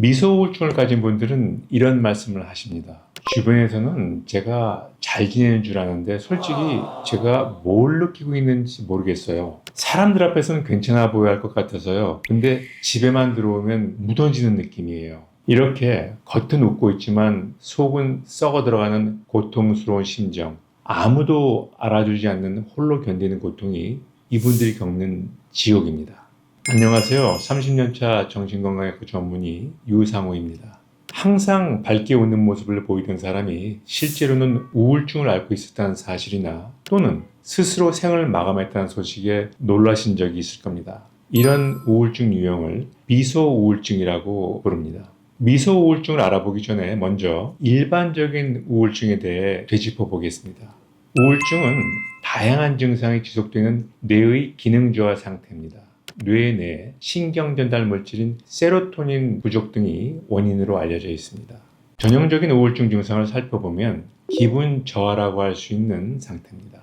미소 우울증을 가진 분들은 이런 말씀을 하십니다. 주변에서는 제가 잘 지내는 줄 아는데 솔직히 제가 뭘 느끼고 있는지 모르겠어요. 사람들 앞에서는 괜찮아 보여야 할 것 같아서요. 근데 집에만 들어오면 무뎌지는 느낌이에요. 이렇게 겉은 웃고 있지만 속은 썩어 들어가는 고통스러운 심정. 아무도 알아주지 않는 홀로 견디는 고통이 이분들이 겪는 지옥입니다. 안녕하세요. 30년차 정신건강의학과 전문의 유상호입니다. 항상 밝게 웃는 모습을 보이던 사람이 실제로는 우울증을 앓고 있었다는 사실이나 또는 스스로 생을 마감했다는 소식에 놀라신 적이 있을 겁니다. 이런 우울증 유형을 미소 우울증이라고 부릅니다. 미소 우울증을 알아보기 전에 먼저 일반적인 우울증에 대해 되짚어 보겠습니다. 우울증은 다양한 증상이 지속되는 뇌의 기능 저하 상태입니다. 뇌 내 신경 전달 물질인 세로토닌 부족 등이 원인으로 알려져 있습니다. 전형적인 우울증 증상을 살펴보면 기분 저하라고 할 수 있는 상태입니다.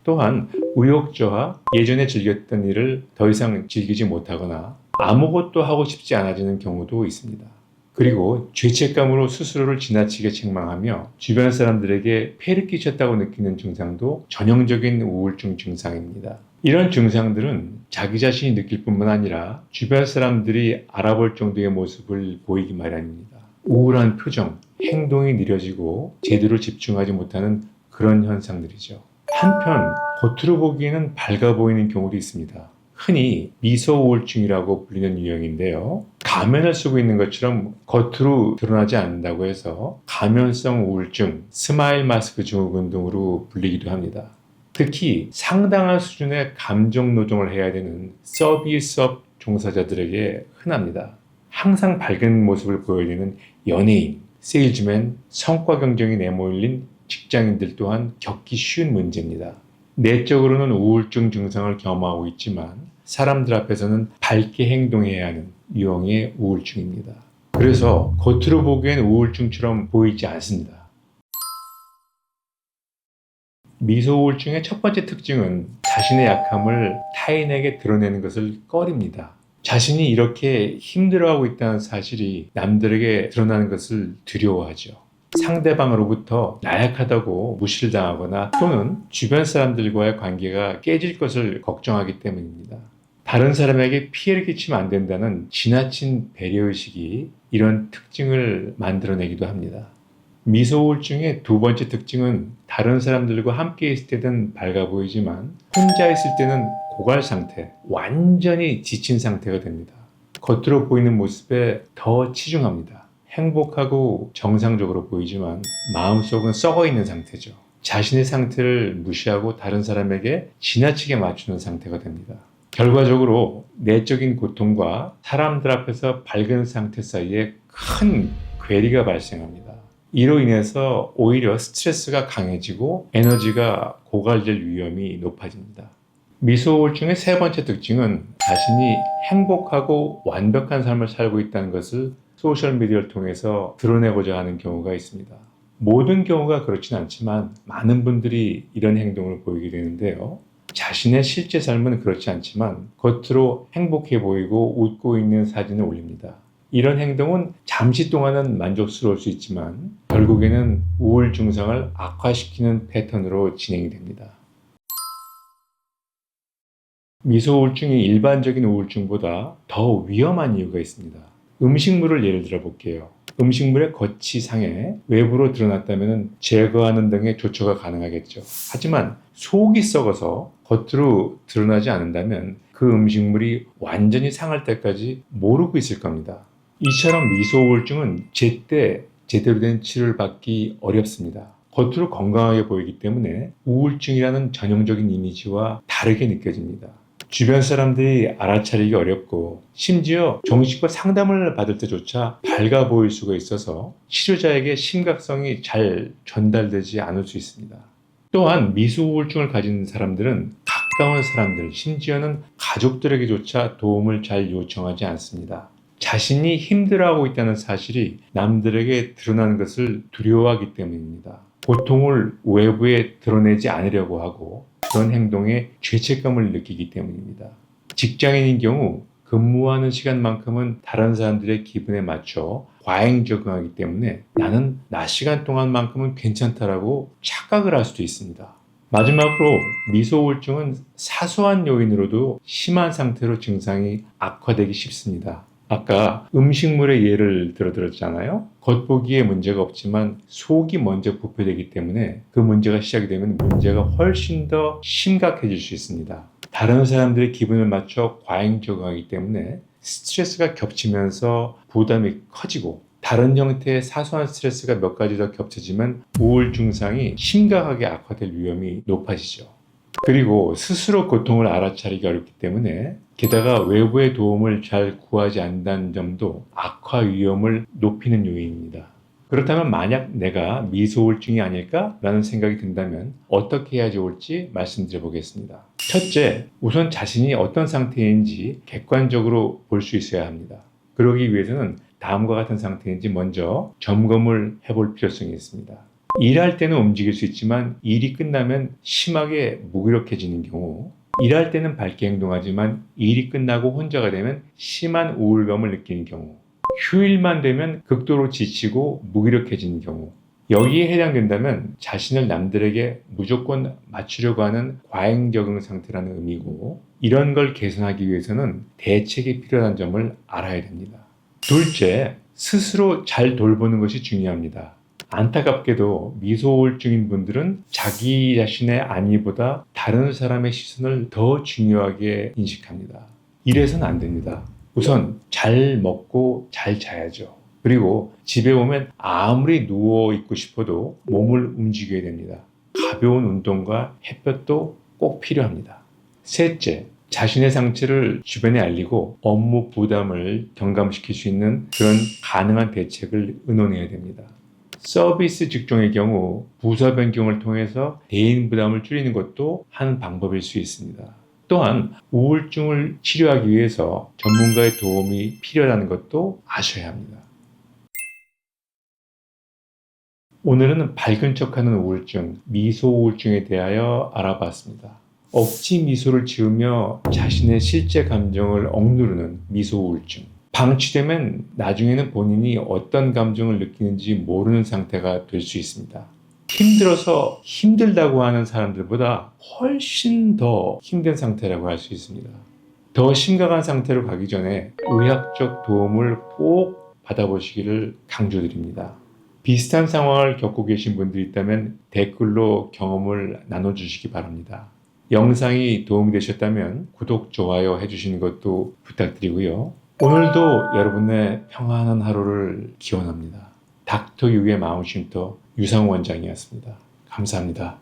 또한 의욕 저하, 예전에 즐겼던 일을 더 이상 즐기지 못하거나 아무것도 하고 싶지 않아지는 경우도 있습니다. 그리고 죄책감으로 스스로를 지나치게 책망하며 주변 사람들에게 폐를 끼쳤다고 느끼는 증상도 전형적인 우울증 증상입니다. 이런 증상들은 자기 자신이 느낄 뿐만 아니라 주변 사람들이 알아볼 정도의 모습을 보이기 마련입니다. 우울한 표정, 행동이 느려지고 제대로 집중하지 못하는 그런 현상들이죠. 한편 겉으로 보기에는 밝아 보이는 경우도 있습니다. 흔히 미소 우울증이라고 불리는 유형인데요. 가면을 쓰고 있는 것처럼 겉으로 드러나지 않는다고 해서 가면성 우울증, 스마일 마스크 증후군 등으로 불리기도 합니다. 특히 상당한 수준의 감정 노동을 해야 되는 서비스업 종사자들에게 흔합니다. 항상 밝은 모습을 보여야 되는 연예인, 세일즈맨, 성과 경쟁이 내몰린 직장인들 또한 겪기 쉬운 문제입니다. 내적으로는 우울증 증상을 겸하고 있지만 사람들 앞에서는 밝게 행동해야 하는 유형의 우울증입니다. 그래서 겉으로 보기엔 우울증처럼 보이지 않습니다. 미소 우울증의 첫 번째 특징은 자신의 약함을 타인에게 드러내는 것을 꺼립니다. 자신이 이렇게 힘들어하고 있다는 사실이 남들에게 드러나는 것을 두려워하죠. 상대방으로부터 나약하다고 무시를 당하거나 또는 주변 사람들과의 관계가 깨질 것을 걱정하기 때문입니다. 다른 사람에게 피해를 끼치면 안 된다는 지나친 배려의식이 이런 특징을 만들어내기도 합니다. 미소 우울증의 두 번째 특징은 다른 사람들과 함께 있을 때는 밝아 보이지만 혼자 있을 때는 고갈 상태, 완전히 지친 상태가 됩니다. 겉으로 보이는 모습에 더 치중합니다. 행복하고 정상적으로 보이지만 마음속은 썩어 있는 상태죠. 자신의 상태를 무시하고 다른 사람에게 지나치게 맞추는 상태가 됩니다. 결과적으로 내적인 고통과 사람들 앞에서 밝은 상태 사이에 큰 괴리가 발생합니다. 이로 인해서 오히려 스트레스가 강해지고 에너지가 고갈될 위험이 높아집니다. 미소 우울증의 세 번째 특징은 자신이 행복하고 완벽한 삶을 살고 있다는 것을 소셜미디어를 통해서 드러내고자 하는 경우가 있습니다. 모든 경우가 그렇진 않지만 많은 분들이 이런 행동을 보이게 되는데요. 자신의 실제 삶은 그렇지 않지만 겉으로 행복해 보이고 웃고 있는 사진을 올립니다. 이런 행동은 잠시 동안은 만족스러울 수 있지만 결국에는 우울 증상을 악화시키는 패턴으로 진행이 됩니다. 미소 우울증이 일반적인 우울증보다 더 위험한 이유가 있습니다. 음식물을 예를 들어 볼게요. 음식물의 겉이 상해 외부로 드러났다면 제거하는 등의 조처가 가능하겠죠. 하지만 속이 썩어서 겉으로 드러나지 않는다면 그 음식물이 완전히 상할 때까지 모르고 있을 겁니다. 이처럼 미소 우울증은 제때 제대로 된 치료를 받기 어렵습니다. 겉으로 건강하게 보이기 때문에 우울증이라는 전형적인 이미지와 다르게 느껴집니다. 주변 사람들이 알아차리기 어렵고 심지어 정신과 상담을 받을 때조차 밝아 보일 수가 있어서 치료자에게 심각성이 잘 전달되지 않을 수 있습니다. 또한 미소 우울증을 가진 사람들은 가까운 사람들, 심지어는 가족들에게조차 도움을 잘 요청하지 않습니다. 자신이 힘들어하고 있다는 사실이 남들에게 드러나는 것을 두려워하기 때문입니다. 고통을 외부에 드러내지 않으려고 하고 그런 행동에 죄책감을 느끼기 때문입니다. 직장인인 경우 근무하는 시간만큼은 다른 사람들의 기분에 맞춰 과잉 적응하기 때문에 나는 낮 시간 동안만큼은 괜찮다라고 착각을 할 수도 있습니다. 마지막으로 미소 우울증은 사소한 요인으로도 심한 상태로 증상이 악화되기 쉽습니다. 아까 음식물의 예를 들었잖아요. 겉보기에 문제가 없지만 속이 먼저 부패되기 때문에 그 문제가 시작이 되면 문제가 훨씬 더 심각해질 수 있습니다. 다른 사람들의 기분을 맞춰 과잉 적응하기 때문에 스트레스가 겹치면서 부담이 커지고 다른 형태의 사소한 스트레스가 몇 가지 더 겹쳐지면 우울 증상이 심각하게 악화될 위험이 높아지죠. 그리고 스스로 고통을 알아차리기 어렵기 때문에 게다가 외부의 도움을 잘 구하지 않는다는 점도 악화 위험을 높이는 요인입니다. 그렇다면 만약 내가 미소우울증이 아닐까라는 생각이 든다면 어떻게 해야 좋을지 말씀드려 보겠습니다. 첫째, 우선 자신이 어떤 상태인지 객관적으로 볼 수 있어야 합니다. 그러기 위해서는 다음과 같은 상태인지 먼저 점검을 해볼 필요성이 있습니다. 일할 때는 움직일 수 있지만 일이 끝나면 심하게 무기력해지는 경우, 일할 때는 밝게 행동하지만 일이 끝나고 혼자가 되면 심한 우울감을 느끼는 경우, 휴일만 되면 극도로 지치고 무기력해지는 경우, 여기에 해당된다면 자신을 남들에게 무조건 맞추려고 하는 과잉 적응 상태라는 의미고, 이런 걸 개선하기 위해서는 대책이 필요한 점을 알아야 됩니다. 둘째, 스스로 잘 돌보는 것이 중요합니다. 안타깝게도 미소우울증인 분들은 자기 자신의 안위보다 다른 사람의 시선을 더 중요하게 인식합니다. 이래서는 안 됩니다. 우선 잘 먹고 잘 자야죠. 그리고 집에 오면 아무리 누워 있고 싶어도 몸을 움직여야 됩니다. 가벼운 운동과 햇볕도 꼭 필요합니다. 셋째, 자신의 상처를 주변에 알리고 업무 부담을 경감시킬 수 있는 그런 가능한 대책을 의논해야 됩니다. 서비스 직종의 경우 부서 변경을 통해서 대인 부담을 줄이는 것도 한 방법일 수 있습니다. 또한 우울증을 치료하기 위해서 전문가의 도움이 필요하다는 것도 아셔야 합니다. 오늘은 밝은 척하는 우울증, 미소 우울증에 대하여 알아봤습니다. 억지 미소를 지으며 자신의 실제 감정을 억누르는 미소 우울증. 방치되면 나중에는 본인이 어떤 감정을 느끼는지 모르는 상태가 될 수 있습니다. 힘들어서 힘들다고 하는 사람들보다 훨씬 더 힘든 상태라고 할 수 있습니다. 더 심각한 상태로 가기 전에 의학적 도움을 꼭 받아보시기를 강조드립니다. 비슷한 상황을 겪고 계신 분들이 있다면 댓글로 경험을 나눠주시기 바랍니다. 영상이 도움이 되셨다면 구독, 좋아요 해주시는 것도 부탁드리고요. 오늘도 여러분의 평안한 하루를 기원합니다. 닥터 유의 마음쉼터 유상호 원장이었습니다. 감사합니다.